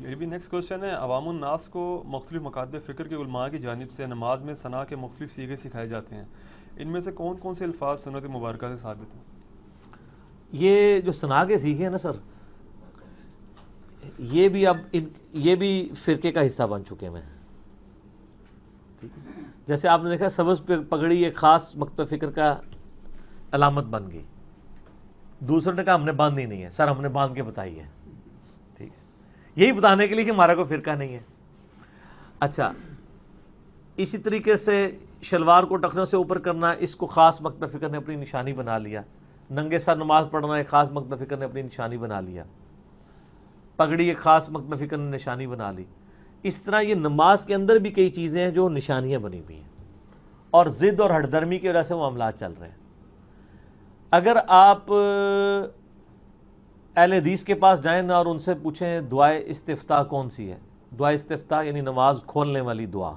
میری بھی next question ہے، عوام الناس کو مختلف مکاتب فکر کے علماء کی جانب سے نماز میں ثنا کے مختلف صیغے سکھائے جاتے ہیں، ان میں سے کون کون سے الفاظ سنت مبارکہ سے ثابت ہیں؟ یہ جو ثنا کے سیکھے ہیں نا سر، یہ بھی اب یہ بھی فرقے کا حصہ بن چکے ہیں۔ جیسے آپ نے دیکھا سبز پگڑی ایک خاص مکتب فکر کا علامت بن گئی، دوسرے نے کہا ہم نے باندھی نہیں ہے، سر ہم نے باندھ کے بتائی ہے، ٹھیک ہے، یہی بتانے کے لیے کہ ہمارا کوئی فرقہ نہیں ہے۔ اچھا، اسی طریقے سے شلوار کو ٹخنوں سے اوپر کرنا، اس کو خاص مکتب فکر نے اپنی نشانی بنا لیا۔ ننگے سر نماز پڑھنا ایک خاص مکتب فکر نے اپنی نشانی بنا لیا۔ پگڑی ایک خاص مکتب فکر نے نشانی بنا لی۔ اس طرح یہ نماز کے اندر بھی کئی چیزیں ہیں جو نشانیاں بنی ہوئی ہیں، اور ضد اور ہٹ درمی کی وجہ سے معاملات چل رہے ہیں۔ اگر آپ اہل حدیث کے پاس جائیں نا اور ان سے پوچھیں دعائے استفتاح کون سی ہے، دعائے استفتاح یعنی نماز کھولنے والی دعا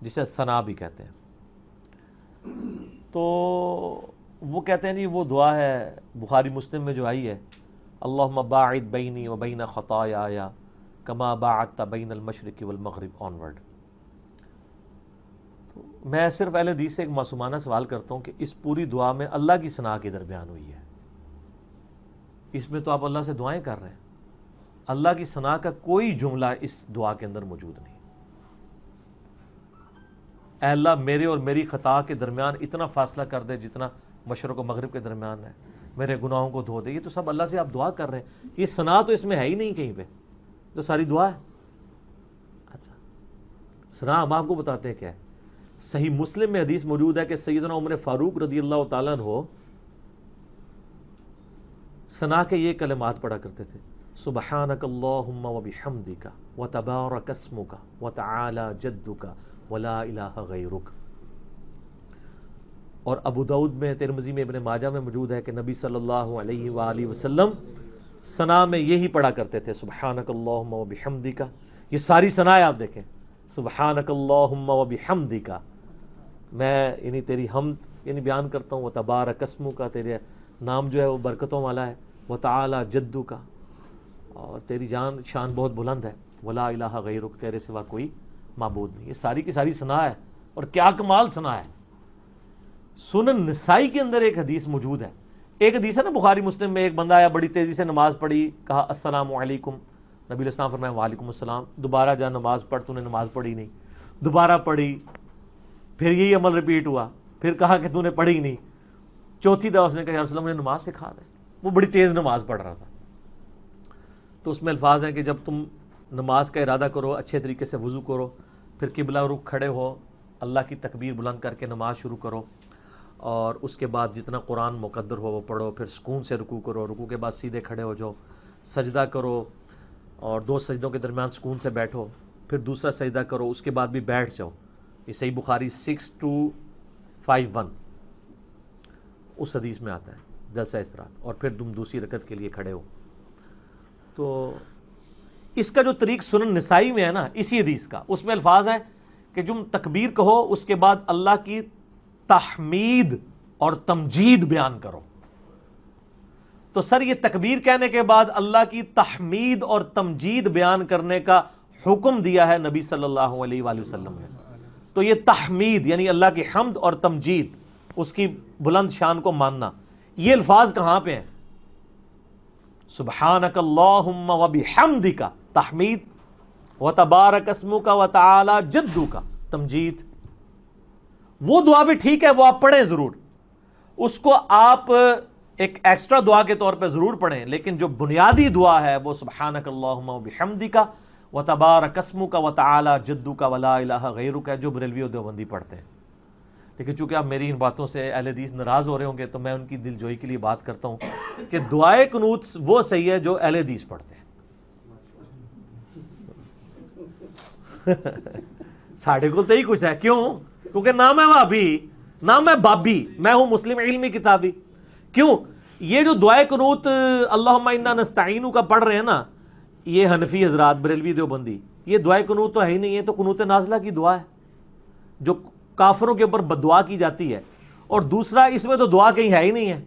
جسے ثنا بھی کہتے ہیں، تو وہ کہتے ہیں جی وہ دعا ہے بخاری مسلم میں جو آئی ہے، اللہم باعد بینی و بین خطایایا کما باعدت بین المشرق والمغرب آنورڈ۔ تو میں صرف اہل حدیث سے ایک معصومانہ سوال کرتا ہوں کہ اس پوری دعا میں اللہ کی ثنا کے درمیان ہوئی ہے، اس میں تو آپ اللہ سے دعائیں کر رہے ہیں، اللہ کی ثنا کا کوئی جملہ اس دعا کے اندر موجود نہیں۔ اے اللہ میرے اور میری خطا کے درمیان اتنا فاصلہ کر دے جتنا مشرق و مغرب کے درمیان ہے، میرے گناہوں کو دھو دے۔ یہ تو سب اللہ سے آپ دعا کر رہے ہیں، یہ ثنا تو اس میں ہے ہی نہیں کہیں پہ، تو ساری دعا ہے۔ اچھا، ثنا ہم آپ کو بتاتے ہیں کیا ہے۔ صحیح مسلم میں حدیث موجود ہے کہ سیدنا عمر فاروق رضی اللہ تعالیٰ عنہ ثنا کے یہ کلمات پڑھا کرتے تھے، سبحانک اللہم و بحمدک و تبارک اسمک و تعالی جدک ولا الہ غیرک۔ اور ابو داؤد میں، ترمذی میں، ابن ماجہ میں موجود ہے کہ نبی صلی اللہ علیہ وآلہ وسلم ثنا میں یہی پڑھا کرتے تھے، سبحانک اللہم و بحمدک۔ یہ ساری ثنا ہے، آپ دیکھیں، سبحانک اللہم و بحمدک، میں یعنی تیری حمد یعنی بیان کرتا ہوں، و تبارک اسمک، تیرے نام جو ہے وہ برکتوں والا ہے، و تعالی جدک، اور تیری شان بہت بلند ہے، ولا الہ غیرک، تیرے سوا کوئی معبود نہیں۔ یہ ساری کی ساری ثنا ہے، اور کیا کمال ثنا ہے۔ سنن نسائی کے اندر ایک حدیث موجود ہے، ایک حدیث ہے نا بخاری مسلم میں، ایک بندہ آیا بڑی تیزی سے نماز پڑھی، کہا السلام علیکم، نبی علیہ السلام فرمایا وعلیکم السلام، دوبارہ جا نماز پڑھ، تو نے نماز پڑھی نہیں، دوبارہ پڑھی، پھر یہی عمل ریپیٹ ہوا، پھر کہا کہ تو نے پڑھی نہیں، چوتھی دفعہ اس نے کہا یا رسول اللہ مجھے نماز سکھا دے، وہ بڑی تیز نماز پڑھ رہا تھا۔ تو اس میں الفاظ ہیں کہ جب تم نماز کا ارادہ کرو اچھے طریقے سے وضو کرو، پھر قبلہ رخ کھڑے ہو، اللہ کی تکبیر بلند کر کے نماز شروع کرو، اور اس کے بعد جتنا قرآن مقدر ہو وہ پڑھو، پھر سکون سے رکوع کرو، رکوع کے بعد سیدھے کھڑے ہو جاؤ، سجدہ کرو، اور 2 سجدوں کے درمیان سکون سے بیٹھو، پھر دوسرا سجدہ کرو، اس کے بعد بھی بیٹھ جاؤ۔ یہ صحیح بخاری 6251 اس حدیث میں آتا ہے، جلسہ استراحت، اور پھر تم دوسری رکعت کے لیے کھڑے ہو۔ تو اس کا جو طریق سنن نسائی میں ہے نا اسی حدیث کا، اس میں الفاظ ہیں کہ تم تکبیر کہو، اس کے بعد اللہ کی تحمید اور تمجید بیان کرو۔ تو سر یہ تکبیر کہنے کے بعد اللہ کی تحمید اور تمجید بیان کرنے کا حکم دیا ہے نبی صلی اللہ علیہ وآلہ وسلم نے۔ تو یہ تحمید یعنی اللہ کی حمد اور تمجید، اس کی بلند شان کو ماننا، یہ الفاظ کہاں پہ ہیں؟ سبحانک اللہم و بحمدک تحمید، و تبارک اسمک و تعالی جدک تمجید۔ وہ دعا بھی ٹھیک ہے، وہ آپ پڑھیں ضرور، اس کو آپ ایک ایکسٹرا دعا کے طور پہ ضرور پڑھیں، لیکن جو بنیادی دعا ہے وہ سبحانک اللہم و بحمدک و تبارک اسمک و تعالی جدک ولا الہ غیرک ہے، جو بریلوی و دیوبندی پڑھتے ہیں۔ لیکن چونکہ آپ میری ان باتوں سے اہل حدیث ناراض ہو رہے ہوں گے، تو میں ان کی دل جوئی کے لیے بات کرتا ہوں کہ دعائے قنوت وہ صحیح ہے جو اہل حدیث پڑھتے ہیں۔ ساڑھے کو تو ہی کچھ ہے، کیوں؟ کیونکہ نام ہے وہابی، نام ہے بابی، میں ہوں مسلم علمی کتابی۔ کیوں؟ یہ جو دعائے قنوت اللہم انا نستعین کا پڑھ رہے ہیں نا، یہ حنفی حضرات، بریلوی دیوبندی، یہ دعائے قنوت تو ہے ہی نہیں ہے، تو قنوت نازلہ کی دعا ہے جو کافروں کے اوپر بددعا کی جاتی ہے۔ اور دوسرا، اس میں تو دعا کہیں ہے ہی نہیں ہے،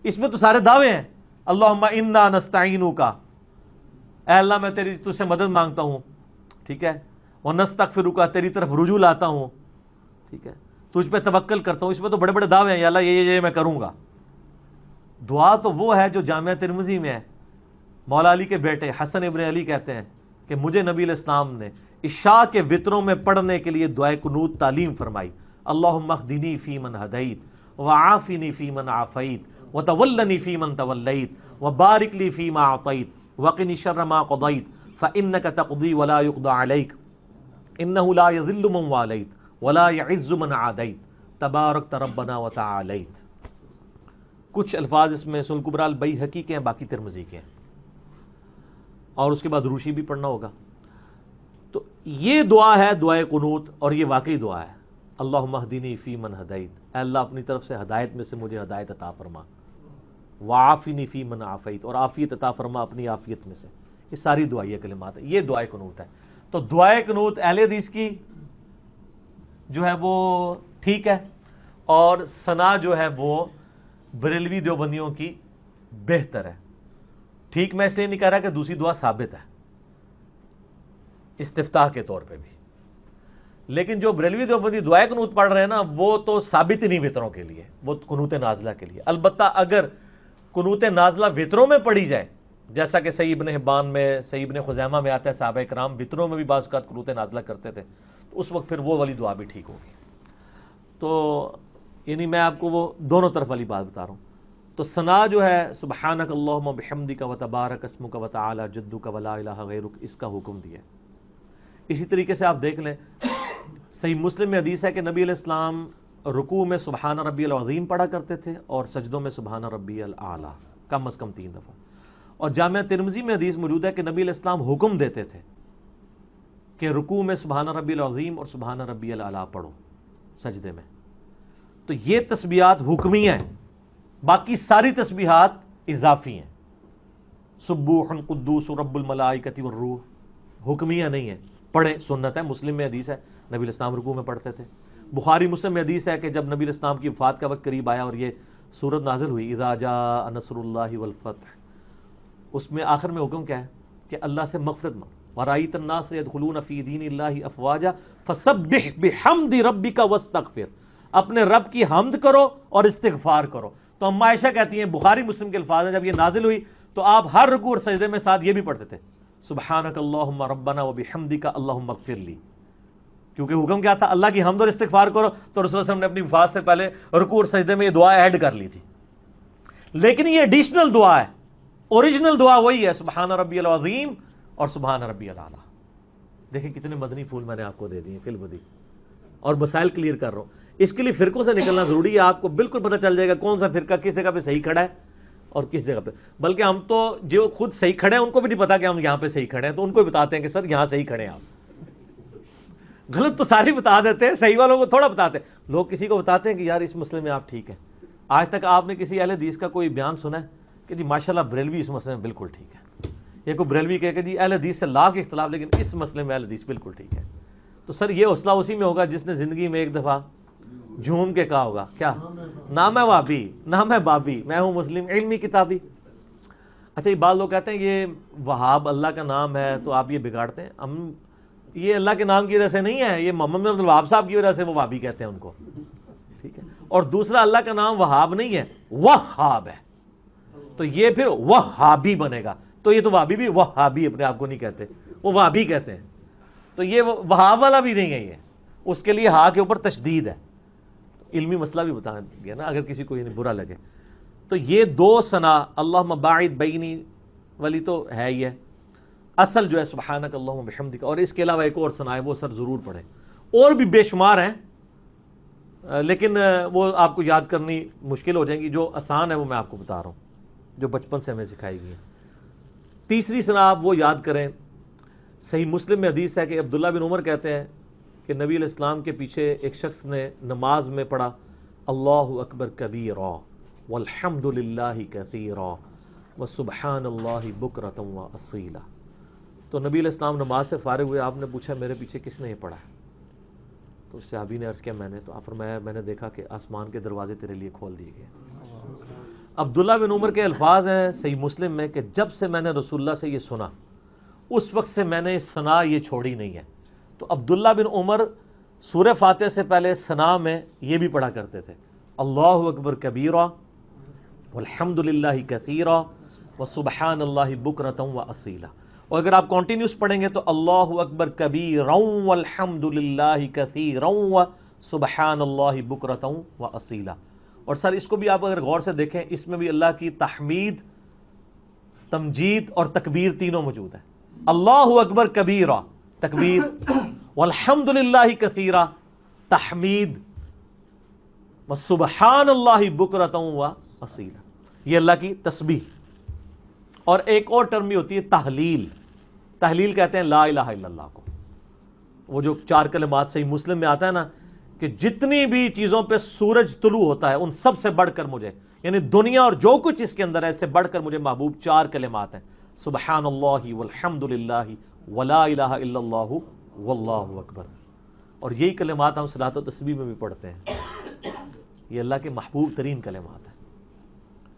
اس میں تو سارے دعوے ہیں، اللہم انا نستعین کا، اے اللہ میں تجھ سے مدد مانگتا ہوں، ٹھیک ہے، وَنَسْتَغْفِرُکَ، تیری طرف رجوع لاتا ہوں، ٹھیک ہے، تجھ پہ توکل کرتا ہوں. اس میں تو بڑے بڑے دعوے ہیں، یا اللہ یہ میں کروں گا. دعا تو وہ ہے جو جامعہ ترمذی میں ہے. مولا علی کے بیٹے حسن ابن علی کہتے ہیں کہ مجھے نبی علیہ السلام نے عشاء کے وطروں میں پڑھنے کے لیے دعائے قنوت تعلیم فرمائی. اللہم اہدنی فی من ہدیت وعافنی فی من عافیت وتولنی فی من تولیت وبارک لی فی ما اعطیت وقنی شر ما قضیت فانک تقضی ولا یقضى علیک انہ لا یذل من والیت ولا یعز من عادیت تبارکت ربنا وتعالیت. کچھ الفاظ اس میں سنن کبریٰ البیہقی کے ہیں، باقی ترمذی کے ہیں، اور اس کے بعد روشی بھی پڑھنا ہوگا. تو یہ دعا ہے دعائے قنوت، اور یہ واقعی دعا ہے. اللہم اہدنی فی من ہدیت، اے اللہ اپنی طرف سے ہدایت میں سے مجھے ہدایت عطا فرما. وعافنی فی من عافیت، اور عافیت عطا فرما اپنی عافیت میں سے. یہ ساری دعائیہ کلمات ہیں، یہ دعائے قنوت ہے. تو دعائے قنوت اہل حدیث کی جو ہے وہ ٹھیک ہے، اور ثنا جو ہے وہ بریلوی دیوبندیوں کی بہتر ہے. ٹھیک میں اس لیے نہیں کہہ رہا کہ دوسری دعا ثابت ہے استفتاح کے طور پہ بھی، لیکن جو بریلوی دیوبندی دعائے قنوت پڑھ رہے ہیں نا، وہ تو ثابت ہی نہیں وطروں کے لیے، وہ قنوت نازلہ کے لیے. البتہ اگر قنوت نازلہ وطروں میں پڑھی جائے، جیسا کہ صحیح ابن حبان میں، صحیح ابن خزیمہ میں آتا ہے، صحابہ کرام وطروں میں بھی بعض اوقات قنوت نازلہ کرتے تھے، تو اس وقت پھر وہ والی دعا بھی ٹھیک ہوگی. تو یعنی میں آپ کو وہ دونوں طرف والی بات بتا رہا ہوں. تو ثنا جو ہے سبحانک اللہم بحمدک وتبارک اسمک وتعالی جدک ولا الہ غیرک، اس کا حکم دیا ہے. اسی طریقے سے آپ دیکھ لیں صحیح مسلم میں حدیث ہے کہ نبی علیہ السلام رکوع میں سبحان ربی العظیم پڑھا کرتے تھے، اور سجدوں میں سبحان ربی الاعلی کم از کم 3 دفعہ. اور جامعہ ترمذی میں حدیث موجود ہے کہ نبی علیہ السلام حکم دیتے تھے کہ رکوع میں سبحان ربی العظیم اور سبحان ربی الاعلی پڑھو سجدے میں. تو یہ تسبیحات حکمیہ ہیں، باقی ساری تسبیحات اضافی ہیں. سبوح قدوس رب الملائکۃ والروح حکمیہ نہیں ہے، پڑھیں، سنت ہے. مسلم میں حدیث ہے نبی علیہ السلام رکوع میں پڑھتے تھے. بخاری مسلم میں حدیث ہے کہ جب نبی علیہ السلام کی وفات کا وقت قریب آیا اور یہ سورت نازل ہوئی اذا جاء نصر اللہ والفتح، اس میں آخر میں حکم کیا ہے کہ اللہ سے مغفرت مانگ. وَرَأَيْتَ النَّاسَ يَدْخُلُونَ فِي دِينِ اللَّهِ أَفْوَاجًا فَسَبِّحْ بِحَمْدِ رَبِّكَ وَاسْتَغْفِرْ، اپنے رب کی حمد کرو اور استغفار کرو. تو اما عائشہ کہتی ہیں، بخاری مسلم کے الفاظ ہیں، جب یہ نازل ہوئی تو آپ ہر رکوع اور سجدے میں ساتھ یہ بھی پڑھتے تھے سبحانک اللہم ربنا وبحمدک اللہم اغفر لی، کیونکہ حکم کیا تھا؟ اللہ کی حمد اور استغفار کرو. تو رسول اللہ صلی اللہ علیہ وسلم نے اپنی وفات سے پہلے رکوع اور سجدے میں یہ دعا ایڈ کر لی تھی. لیکن یہ ایڈیشنل دعا ہے، اوریجنل دعا وہی ہے سبحان ربی العظیم اور سبحان ربی الاعلی. دیکھیں کتنے مدنی پھول میں نے آپ کو دے دیے فی البدی، اور مسائل کلیئر کر رہا ہوں. اس کے لیے فرقوں سے نکلنا ضروری ہے. آپ کو بالکل پتہ چل جائے گا کون سا فرقہ کس جگہ پہ صحیح کھڑا ہے اور کس جگہ پہ. بلکہ ہم تو جو خود صحیح کھڑے ہیں ان کو بھی نہیں پتا کہ ہم یہاں پہ صحیح کھڑے ہیں، تو ان کو بھی بتاتے ہیں کہ سر یہاں صحیح کھڑے ہیں. آپ غلط تو ساری بتا دیتے ہیں، صحیح والوں کو تھوڑا بتاتے ہیں. لوگ کسی کو بتاتے ہیں کہ یار اس مسئلے میں آپ ٹھیک ہیں. آج تک آپ نے کسی اہل حدیث کا کوئی بیان سنا ہے کہ جی ماشاءاللہ بریلوی اس مسئلے میں بالکل ٹھیک ہے؟ یہ کوئی بریلوی کہے کہ جی اہل حدیث سے لاکھ اختلاف لیکن اس مسئلے میں اہل حدیث بالکل ٹھیک ہے. تو سر یہ حوصلہ اسی میں ہوگا جس نے زندگی میں ایک دفعہ جھوم کے کہا ہوگا کیا نام ہے وابی، نام ہے بابی، میں ہوں مسلم علمی کتابی. اچھا یہ بعض لوگ کہتے ہیں یہ وہاب اللہ کا نام ہے تو آپ یہ بگاڑتے ہیں. ہم یہ اللہ کے نام کی وجہ سے نہیں ہے، یہ محمد بن عبد الوہاب صاحب کی وجہ سے وہ وہابی کہتے ہیں ان کو، ٹھیک ہے. اور دوسرا اللہ کا نام وہاب نہیں ہے، وہاب ہے، تو یہ پھر وہابی بنے گا. تو یہ تو وہابی بھی وہابی اپنے آپ کو نہیں کہتے، وہ وہابی کہتے ہیں. تو یہ وہاب والا بھی نہیں ہے، یہ اس کے لیے ہا کے اوپر تشدید ہے. علمی مسئلہ بھی بتا دیا نا اگر کسی کو یہ برا لگے. تو یہ دو ثنا اللہم باعد بینی والی تو ہے ہی ہے. اصل جو ہے سبحانک اللہم بحمدک، اور اس کے علاوہ ایک اور ثنا ہے وہ سر ضرور پڑھیں. اور بھی بے شمار ہیں لیکن وہ آپ کو یاد کرنی مشکل ہو جائیں گی. جو آسان ہے وہ میں آپ کو بتا رہا ہوں، جو بچپن سے ہمیں سکھائی گئی ہے. تیسری ثنا آپ وہ یاد کریں، صحیح مسلم میں حدیث ہے کہ عبداللہ بن عمر کہتے ہیں کہ نبی علیہ السلام کے پیچھے ایک شخص نے نماز میں پڑھا اللہ اکبر کبیرا والحمد للہ کثیرا وسبحان اللہ بکرۃ واصیلا. تو نبی علیہ السلام نماز سے فارغ ہوئے، آپ نے پوچھا میرے پیچھے کس نے یہ پڑھا ہے؟ تو صحابی نے عرض کیا میں نے. تو آپ فرمایا میں نے دیکھا کہ آسمان کے دروازے تیرے لیے کھول دیے گئے. عبداللہ بن عمر کے الفاظ ہیں صحیح مسلم میں کہ جب سے میں نے رسول اللہ سے یہ سنا اس وقت سے میں نے ثنا یہ چھوڑی نہیں ہے۔ تو عبداللہ بن عمر سورہ فاتحہ سے پہلے ثنا میں یہ بھی پڑھا کرتے تھے، اللہ اکبر کبیرا والحمد للہ کثیرا وسبحان اللہ بکرۃ واصیلا۔ اور اگر آپ کنٹینیوس پڑھیں گے تو اللہ اکبر کبیرا والحمد للہ کثیرا وسبحان اللہ بکرۃ واصیلا۔ اور سر اس کو بھی آپ اگر غور سے دیکھیں، اس میں بھی اللہ کی تحمید، تمجید اور تکبیر تینوں موجود ہیں۔ اللہ اکبر کبیرا تکبیر، والحمد للہ کثیرا تحمید، وسبحان اللہ بکرۃ واصیلا یہ اللہ کی تسبیح۔ اور ایک اور ٹرم بھی ہوتی ہے تحلیل۔ تحلیل کہتے ہیں لا الہ الا اللہ کو، وہ جو 4 کلمات صحیح مسلم میں آتا ہے نا کہ جتنی بھی چیزوں پہ سورج طلوع ہوتا ہے ان سب سے بڑھ کر مجھے، یعنی دنیا اور جو کچھ اس کے اندر ہے، اس سے بڑھ کر مجھے محبوب 4 کلمات ہیں، سبحان اللہ والحمد للہ ولا الہ الا اللہ واللہ اکبر۔ اور یہی کلمات ہم صلاۃ و تسبیح میں بھی پڑھتے ہیں، یہ اللہ کے محبوب ترین کلمات ہیں۔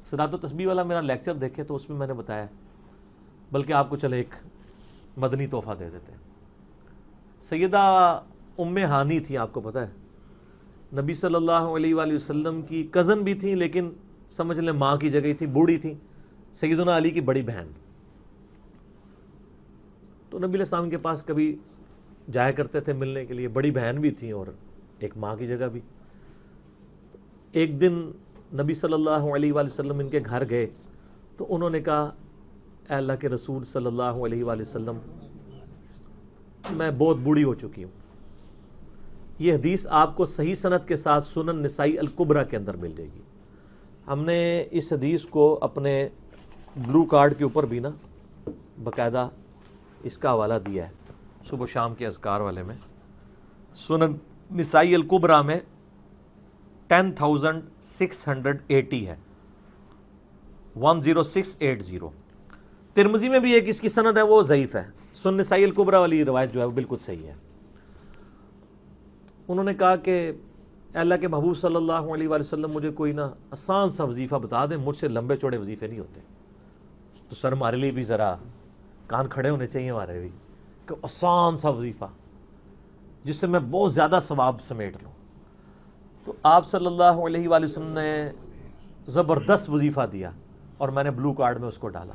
صلاۃ و تسبیح والا میرا لیکچر دیکھے تو اس میں میں نے بتایا، بلکہ آپ کو چلے ایک مدنی تحفہ دے دیتے ہیں۔ سیدہ ام ہانی تھی، آپ کو پتہ ہے، نبی صلی اللہ علیہ وآلہ وسلم کی کزن بھی تھی، لیکن سمجھ لیں ماں کی جگہ تھی، بوڑھی تھی، سیدنا علی کی بڑی بہن۔ تو نبی علیہ السلام کے پاس کبھی جایا کرتے تھے ملنے کے لیے، بڑی بہن بھی تھی اور ایک ماں کی جگہ بھی۔ ایک دن نبی صلی اللہ علیہ وآلہ وسلم ان کے گھر گئے تو انہوں نے کہا، اے اللہ کے رسول صلی اللہ علیہ وآلہ وسلم، میں بہت بوڑھی ہو چکی ہوں۔ یہ حدیث آپ کو صحیح سند کے ساتھ سنن نسائی الکبریٰ کے اندر مل جائے گی۔ ہم نے اس حدیث کو اپنے بلو کارڈ کے اوپر بھی نا باقاعدہ اس کا حوالہ دیا ہے، صبح و شام کے اذکار والے میں، سنن نسائی الکبریٰ میں 10,680 ہے، 10680۔ ترمذی میں بھی ایک اس کی سند ہے، وہ ضعیف ہے۔ سنن نسائی الکبریٰ والی روایت جو ہے وہ بالکل صحیح ہے۔ انہوں نے کہا کہ اے اللہ کے محبوب صلی اللہ علیہ وآلہ وسلم، مجھے کوئی نا آسان سا وظیفہ بتا دیں، مجھ سے لمبے چوڑے وظیفے نہیں ہوتے۔ تو سر ہمارے لیے بھی ذرا کان کھڑے ہونے چاہیے ہمارے بھی، کہ آسان سا وظیفہ جس سے میں بہت زیادہ ثواب سمیٹ لوں۔ تو آپ صلی اللہ علیہ وآلہ وسلم نے زبردست وظیفہ دیا اور میں نے بلو کارڈ میں اس کو ڈالا۔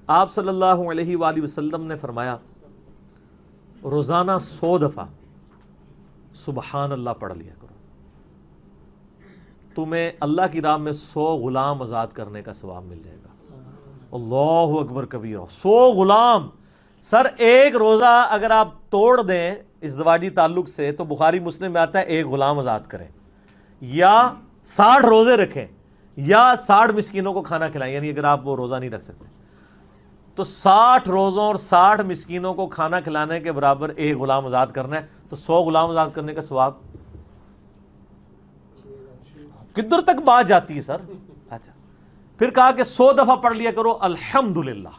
آپ صلی اللہ علیہ وآلہ وسلم نے فرمایا، روزانہ 100 دفعہ سبحان اللہ پڑھ لیا کرو، تمہیں اللہ کی راہ میں 100 غلام آزاد کرنے کا ثواب مل جائے گا۔ اللہ اکبر کبیرہ، 100 غلام۔ سر ایک روزہ اگر آپ توڑ دیں ازدواجی تعلق سے تو بخاری مسلم میں آتا ہے 1 غلام آزاد کریں، یا 60 روزے رکھیں، یا 60 مسکینوں کو کھانا کھلائیں، یعنی اگر آپ وہ روزہ نہیں رکھ سکتے تو 60 روزوں اور 60 مسکینوں کو کھانا کھلانے کے برابر 1 غلام آزاد کرنا ہے، تو 100 غلام آزاد کرنے کا ثواب کدھر تک بات جاتی ہے سر؟ اچھا، پھر کہا کہ 100 دفعہ پڑھ لیا کرو الحمدللہ،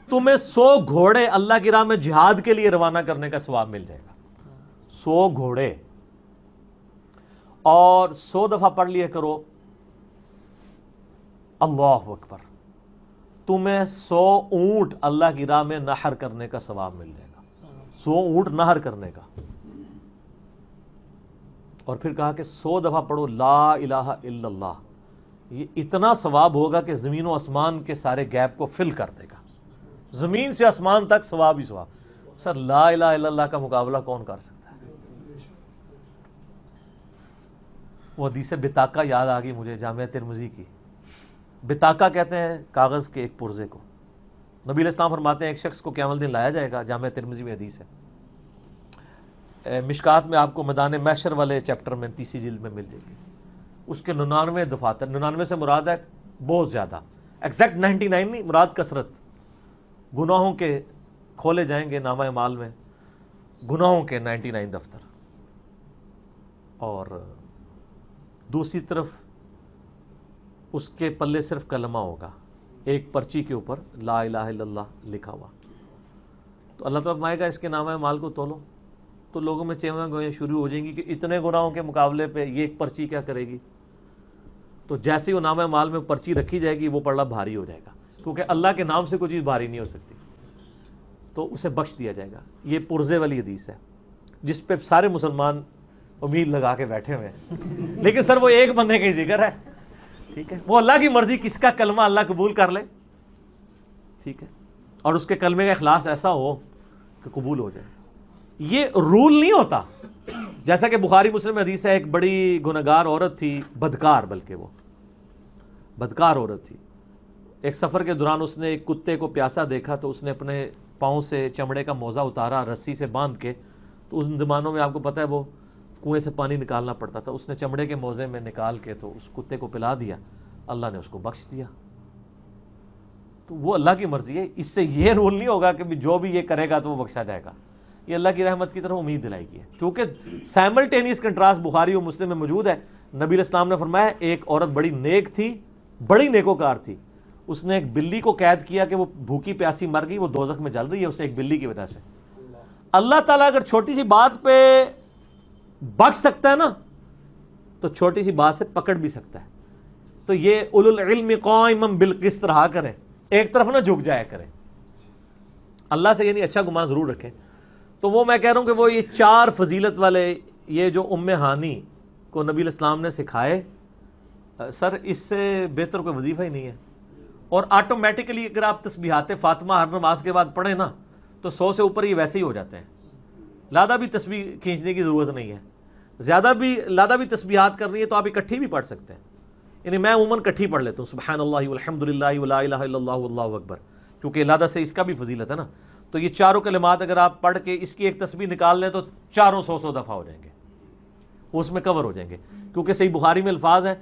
تمہیں 100 گھوڑے اللہ کی راہ میں جہاد کے لیے روانہ کرنے کا ثواب مل جائے گا، 100 گھوڑے۔ اور 100 دفعہ پڑھ لیا کرو اللہ اکبر، تمہیں 100 اونٹ اللہ کی راہ میں نحر کرنے کا ثواب مل جائے گا، 100 اونٹ نحر کرنے کا۔ اور پھر کہا کہ 100 دفعہ پڑھو لا الہ الا اللہ، یہ اتنا ثواب ہوگا کہ زمین و آسمان کے سارے گیپ کو فل کر دے گا، زمین سے آسمان تک ثواب ہی ثواب۔ سر لا الہ الا اللہ کا مقابلہ کون کر سکتا ہے؟ وہ حدیث بطاقہ یاد آ گئی مجھے جامعہ ترمذی کی۔ بطاقہ کہتے ہیں کاغذ کے ایک پرزے کو۔ نبی علیہ السلام فرماتے ہیں ایک شخص کو قیامت الدین لایا جائے گا، جامعہ ترمذی میں حدیث ہے، مشکات میں آپ کو میدان محشر والے چیپٹر میں 30 جلد میں مل جائے گی۔ اس کے 99 دفاتر، 99 سے مراد ہے بہت زیادہ، ایگزیکٹ 99 نہیں، مراد کثرت، گناہوں کے کھولے جائیں گے نامہ اعمال میں، گناہوں کے 99 دفتر، اور دوسری طرف اس کے پلے صرف کلمہ ہوگا، ایک پرچی کے اوپر لا الہ الا اللہ لکھا ہوا۔ تو اللہ تعالیٰ فرمائے گا اس کے نامہ اعمال کو تولو، تو لوگوں میں چیویں گوئیں شروع ہو جائیں گی کہ اتنے گناہوں کے مقابلے پہ یہ ایک پرچی کیا کرے گی۔ تو جیسے ہی وہ نامہ اعمال میں پرچی رکھی جائے گی وہ پڑھنا بھاری ہو جائے گا، کیونکہ اللہ کے نام سے کوئی چیز بھاری نہیں ہو سکتی، تو اسے بخش دیا جائے گا۔ یہ پرزے والی حدیث ہے جس پہ سارے مسلمان امید لگا کے بیٹھے ہوئے ہیں، لیکن سر وہ ایک بندے کا ہی ذکر ہے، ٹھیک ہے، وہ اللہ کی مرضی کس کا کلمہ اللہ قبول کر لے، ٹھیک ہے، اور اس کے کلمے کا اخلاص ایسا ہو کہ قبول ہو جائے۔ یہ رول نہیں ہوتا، جیسا کہ بخاری مسلم حدیث ہے، ایک بڑی گنہگار عورت تھی، بدکار، بلکہ وہ بدکار عورت تھی۔ ایک سفر کے دوران اس نے ایک کتے کو پیاسا دیکھا تو اس نے اپنے پاؤں سے چمڑے کا موزہ اتارا رسی سے باندھ کے، تو ان زمانوں میں آپ کو پتہ ہے وہ کنویں سے پانی نکالنا پڑتا تھا، اس نے چمڑے کے موزے میں نکال کے تو اس کتے کو پلا دیا، اللہ نے اس کو بخش دیا۔ تو وہ اللہ کی مرضی ہے، اس سے یہ رول نہیں ہوگا کہ جو بھی یہ کرے گا تو وہ بخشا جائے گا، یہ اللہ کی رحمت کی طرف امید دلائی گئی ہے، کیونکہ سائملٹینیس کنٹراسٹ بخاری و مسلم میں موجود ہے۔ نبی علیہ السلام نے فرمایا ایک عورت بڑی نیک تھی، بڑی نیکوکار تھی، اس نے ایک بلی کو قید کیا کہ وہ بھوکی پیاسی مر گئی، وہ دوزخ میں جل رہی ہے اسے ایک بلی کی وجہ سے۔ اللہ تعالیٰ اگر چھوٹی سی بات پہ بخش سکتا ہے نا تو چھوٹی سی بات سے پکڑ بھی سکتا ہے۔ تو یہ اولو العلم قائما بالقسط رہا کریں، ایک طرف نہ جھک جایا کریں، اللہ سے یعنی اچھا گمان ضرور رکھیں۔ تو وہ میں کہہ رہا ہوں کہ وہ یہ چار فضیلت والے یہ جو ام ہانی کو نبی علیہ السلام نے سکھائے، سر اس سے بہتر کوئی وظیفہ ہی نہیں ہے۔ اور آٹومیٹکلی اگر آپ تسبیحات فاطمہ ہر نماز کے بعد پڑھیں نا تو 100 سے اوپر یہ ویسے ہی ہو جاتے ہیں، لادہ بھی تسبیح کھینچنے کی ضرورت نہیں ہے، لادہ بھی تسبیحات کرنی ہے تو آپ اکٹھی بھی پڑھ سکتے ہیں، یعنی میں عموماً کٹھی پڑھ لیتا ہوں سبحان اللہ والحمد للہ ولا الہ الا اللہ واللہ اکبر، کیونکہ لادہ سے اس کا بھی فضیلت ہے نا۔ تو یہ چاروں کلمات اگر آپ پڑھ کے اس کی ایک تسبیح نکال لیں تو چاروں 100 دفعہ ہو جائیں گے، وہ اس میں کور ہو جائیں گے، کیونکہ صحیح بخاری میں الفاظ ہیں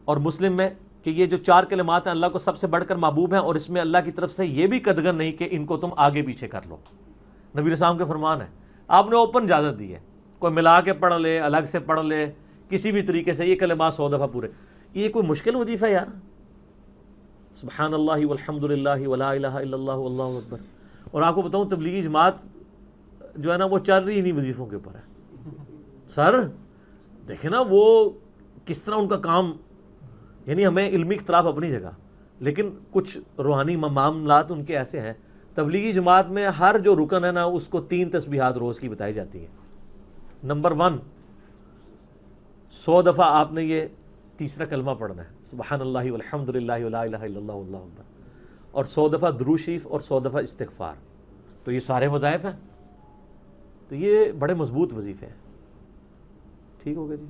اور مسلم میں کہ یہ جو چار کلمات ہیں اللہ کو سب سے بڑھ کر محبوب ہیں، اور اس میں اللہ کی طرف سے یہ بھی قدغن نہیں کہ ان کو تم آگے پیچھے کر لو، نبی علیہ السلام کے فرمان ہے، آپ نے اوپن اجازت دی ہے، کوئی ملا کے پڑھ لے، الگ سے پڑھ لے، کسی بھی طریقے سے یہ کلمات 100 دفعہ پورے۔ یہ کوئی مشکل وظیفہ ہے یار، سبحان اللہ والحمد للہ ولا الہ الا اللہ واللہ اکبر۔ اور آپ کو بتاؤں تبلیغی جماعت جو ہے نا وہ چل رہی انہی وظیفوں کے اوپر ہے۔ سر دیکھیں نا وہ کس طرح ان کا کام، یعنی ہمیں علمی اختلاف اپنی جگہ، لیکن کچھ روحانی معاملات ان کے ایسے ہیں۔ تبلیغی جماعت میں ہر جو رکن ہے نا اس کو 3 تسبیحات روز کی بتائی جاتی ہیں۔ نمبر 1، 100 دفعہ آپ نے یہ تیسرا کلمہ پڑھنا ہے، سبحان اللہ والحمد للہ ولا الہ الا اللہ واللہ اکبر، اور 100 دفعہ درود شریف اور 100 دفعہ استغفار۔ تو یہ سارے وظائف ہیں، تو یہ بڑے مضبوط وظیفے ہیں، ٹھیک ہو گیا جی۔